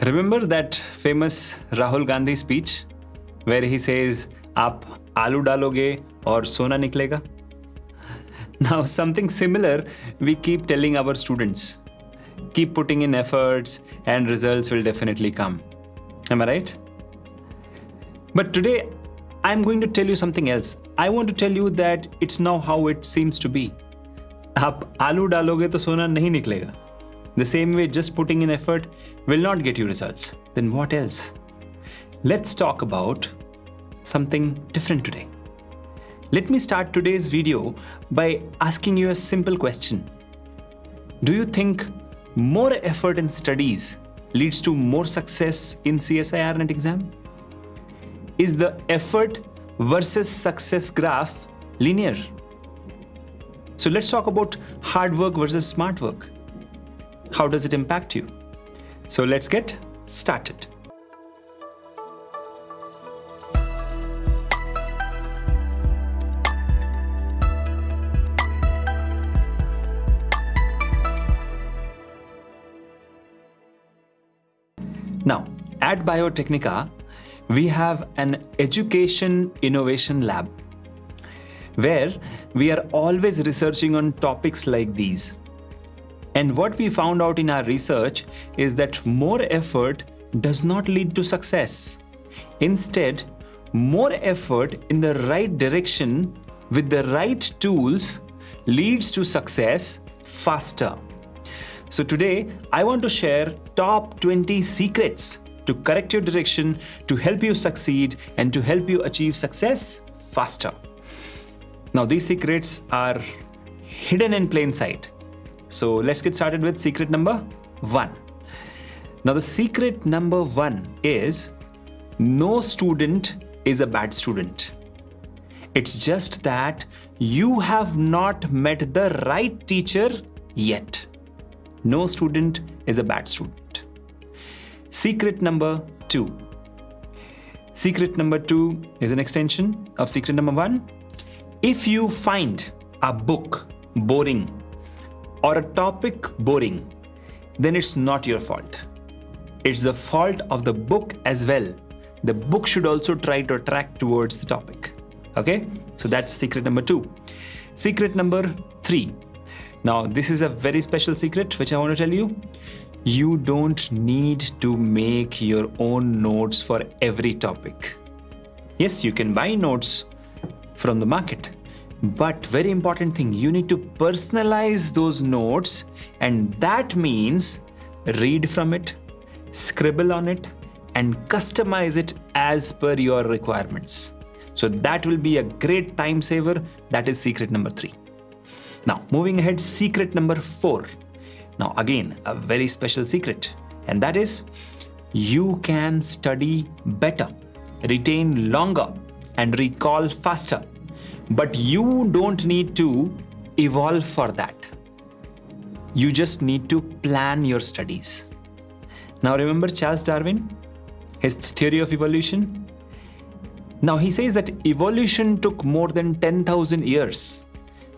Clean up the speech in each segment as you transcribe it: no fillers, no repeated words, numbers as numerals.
Remember that famous Rahul Gandhi speech where he says, "आप आलू डालोगे और सोना निकलेगा?" Now something similar we keep telling our students. Keep putting in efforts and results will definitely come. Am I right? But today I'm going to tell you something else. I want to tell you that it's now how it seems to be. आप आलू डालोगे तो सोना नहीं निकलेगा. The same way, just putting in effort will not get you results. Then what else? Let's talk about something different today. Let me start today's video by asking you a simple question. Do you think more effort in studies leads to more success in CSIR NET exam? Is the effort versus success graph linear? So let's talk about hard work versus smart work. How does it impact you? So let's get started. Now, at Biotecnika, we have an education innovation lab where we are always researching on topics like these. And what we found out in our research is that more effort does not lead to success. Instead, more effort in the right direction with the right tools leads to success faster. So today, I want to share top 20 secrets to correct your direction, to help you succeed, and to help you achieve success faster. Now, these secrets are hidden in plain sight. So let's get started with secret number 1. Now, the secret number 1 is no student is a bad student. It's just that you have not met the right teacher yet. No student is a bad student. Secret number 2. Secret number 2 is an extension of secret number 1. If you find a book boring or a topic boring, then it's not your fault. It's the fault of the book as well. The book should also try to attract towards the topic. Okay? So that's secret number 2. Secret number 3. Now, this is a very special secret which I want to tell you. You don't need to make your own notes for every topic. Yes, you can buy notes from the market. But very important thing, you need to personalize those notes, and that means read from it, scribble on it, and customize it as per your requirements. So that will be a great time saver. That is secret number 3. Now, moving ahead, secret number 4. Now, again, a very special secret, and that is you can study better, retain longer, and recall faster. But you don't need to evolve for that. You just need to plan your studies. Now remember Charles Darwin, his theory of evolution? Now he says that evolution took more than 10,000 years,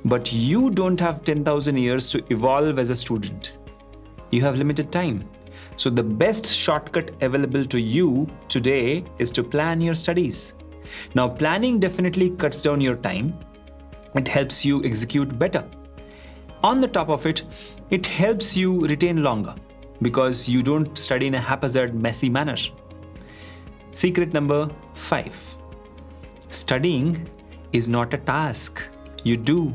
but you don't have 10,000 years to evolve as a student. You have limited time. So the best shortcut available to you today is to plan your studies. Now, planning definitely cuts down your time. It helps you execute better. On the top of it, it helps you retain longer because you don't study in a haphazard, messy manner. Secret number 5. Studying is not a task. You do.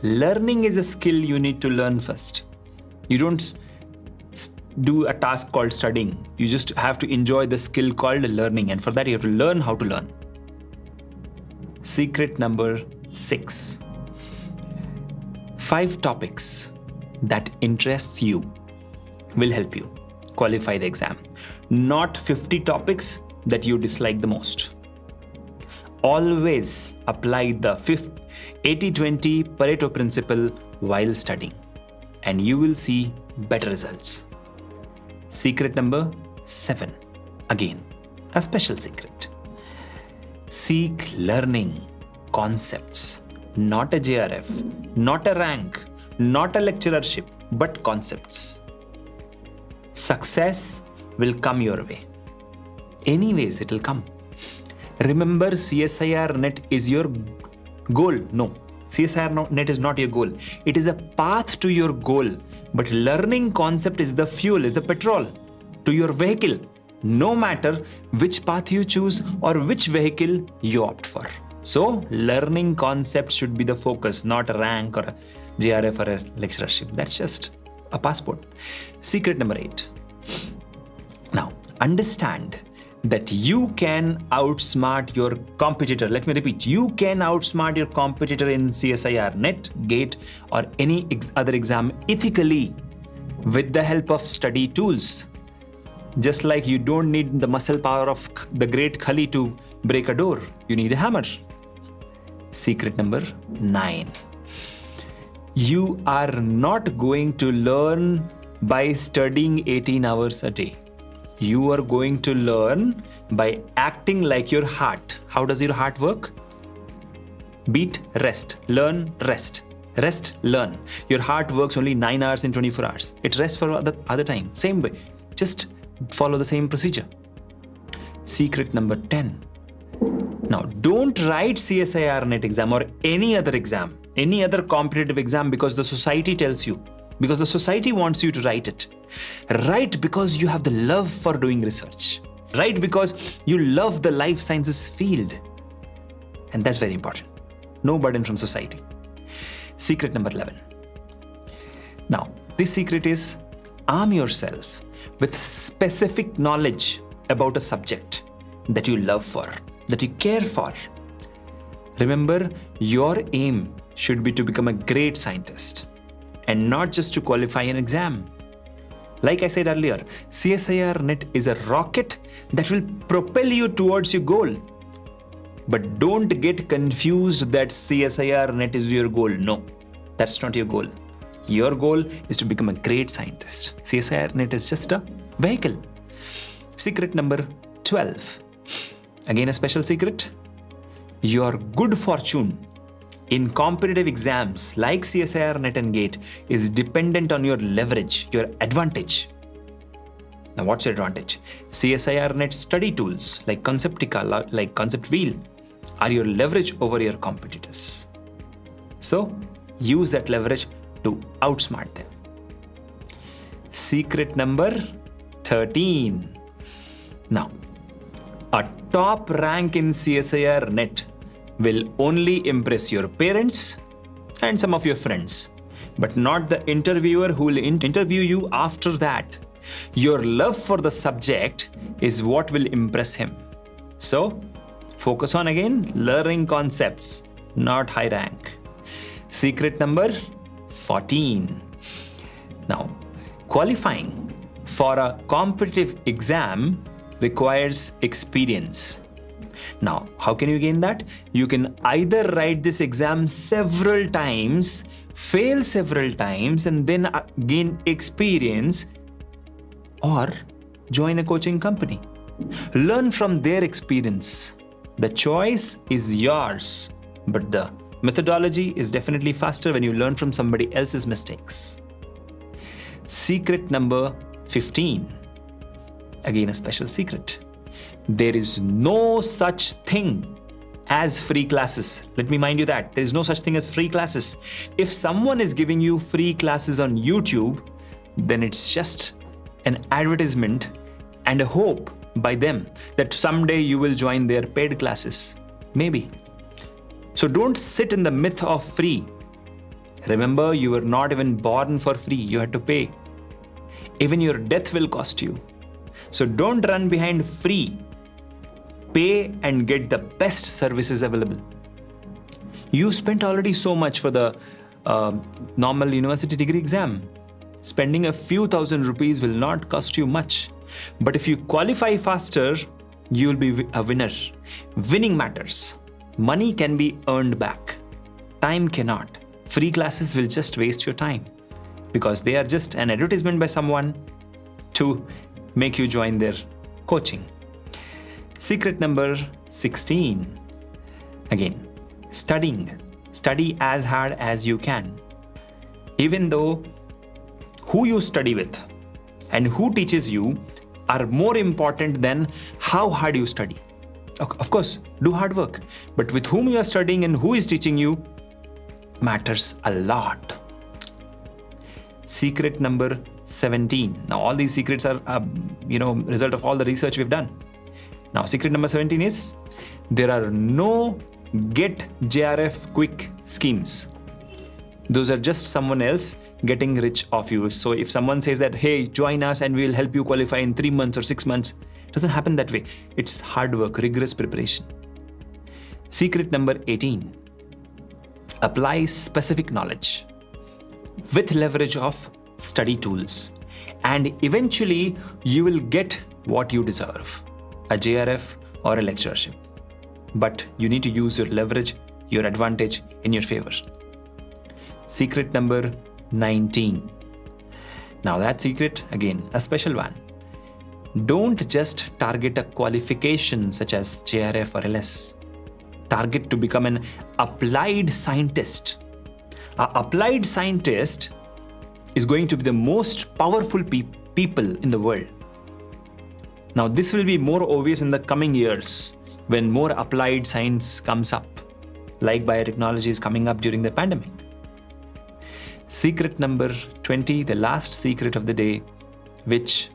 Learning is a skill you need to learn first. You don't do a task called studying. You just have to enjoy the skill called learning, and for that you have to learn how to learn. Secret number 6. 5 topics that interests you will help you qualify the exam. Not 50 topics that you dislike the most. Always apply the 80-20 Pareto principle while studying, and you will see better results. Secret number 7. Again, a special secret. Seek learning concepts, not a JRF, not a rank, not a lecturership, but concepts. Success will come your way. Anyways, it will come. Remember, CSIR net is your goal. No, CSIR net is not your goal. It is a path to your goal. But learning concept is the fuel, is the petrol to your vehicle. No matter which path you choose or which vehicle you opt for. So, learning concept should be the focus, not a rank or a JRF or a lecturership. That's just a passport. Secret number 8. Now, understand that you can outsmart your competitor. Let me repeat, you can outsmart your competitor in CSIR, NET, GATE, or any other exam ethically with the help of study tools. Just like you don't need the muscle power of the great Khali to break a door, you need a hammer. Secret number 9. You are not going to learn by studying 18 hours a day. You are going to learn by acting like your heart. How does your heart work? Beat, rest, learn, rest. Rest, learn. Your heart works only 9 hours in 24 hours. It rests for other time. Same way. Just follow the same procedure. Secret number 10. Now, don't write CSIR NET exam or any other exam, any other competitive exam because the society tells you, because the society wants you to write it. Write because you have the love for doing research. Write because you love the life sciences field. And that's very important. No burden from society. Secret number 11. Now, this secret is arm yourself with specific knowledge about a subject that you love for, that you care for. Remember, your aim should be to become a great scientist and not just to qualify an exam. Like I said earlier, CSIR NET is a rocket that will propel you towards your goal. But don't get confused that CSIR NET is your goal. No, that's not your goal. Your goal is to become a great scientist. CSIR NET is just a vehicle. Secret number 12. Again, a special secret. Your good fortune in competitive exams like CSIR NET and GATE is dependent on your leverage, your advantage. Now, what's your advantage? CSIR NET study tools like Conceptica, like Concept Wheel are your leverage over your competitors. So, use that leverage to outsmart them. Secret number 13. Now, a top rank in CSIR NET will only impress your parents and some of your friends, but not the interviewer who will interview you after that. Your love for the subject is what will impress him. So, focus on again learning concepts, not high rank. Secret number 14. Now, qualifying for a competitive exam requires experience. Now, how can you gain that? You can either write this exam several times, fail several times, and then gain experience, or join a coaching company. Learn from their experience. The choice is yours, but the methodology is definitely faster when you learn from somebody else's mistakes. Secret number 15. Again, a special secret. There is no such thing as free classes. Let me mind you that. There is no such thing as free classes. If someone is giving you free classes on YouTube, then it's just an advertisement and a hope by them that someday you will join their paid classes. Maybe. So don't sit in the myth of free. Remember, you were not even born for free. You had to pay. Even your death will cost you. So don't run behind free. Pay and get the best services available. You spent already so much for the normal university degree exam. Spending a few thousand rupees will not cost you much. But if you qualify faster, you will be a winner. Winning matters. Money can be earned back. Time cannot. Free classes will just waste your time because they are just an advertisement by someone to make you join their coaching. Secret number 16. Again, studying. Study as hard as you can. Even though who you study with and who teaches you are more important than how hard you study. Of course, do hard work, but with whom you are studying and who is teaching you matters a lot. Secret number 17. Now, all these secrets are, result of all the research we've done. Now, secret number 17 is there are no get JRF quick schemes. Those are just someone else getting rich off you. So if someone says that, hey, join us and we'll help you qualify in 3 months or 6 months, it doesn't happen that way. It's hard work, rigorous preparation. Secret number 18. Apply specific knowledge with leverage of study tools, and eventually you will get what you deserve, a JRF or a lecturership. But you need to use your leverage, your advantage in your favor. Secret number 19. Now that secret, again, a special one. Don't just target a qualification such as JRF or LS. Target to become an applied scientist. An applied scientist is going to be the most powerful people in the world. Now, this will be more obvious in the coming years when more applied science comes up, like biotechnology is coming up during the pandemic. Secret number 20, the last secret of the day, which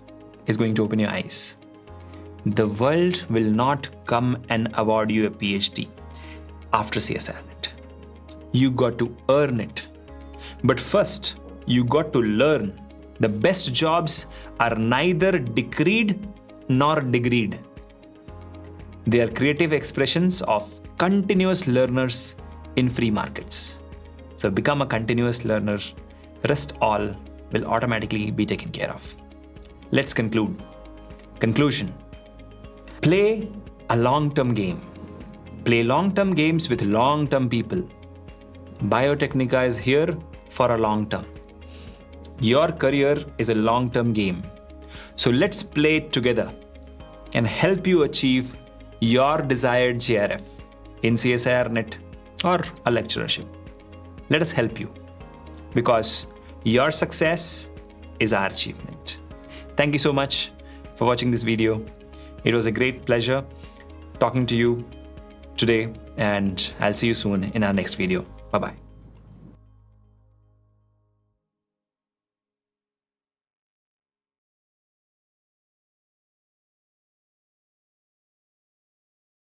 is going to open your eyes. The world will not come and award you a PhD after CSIRNet. You got to earn it. But first, you got to learn. The best jobs are neither decreed nor degreed. They are creative expressions of continuous learners in free markets. So become a continuous learner. Rest all will automatically be taken care of. Let's conclude. Conclusion. Play a long-term game. Play long-term games with long-term people. Biotecnika is here for a long term. Your career is a long-term game. So let's play it together and help you achieve your desired JRF in CSIRNet or a lecturership. Let us help you, because your success is our achievement. Thank you so much for watching this video. It was a great pleasure talking to you today, and I'll see you soon in our next video. Bye-bye.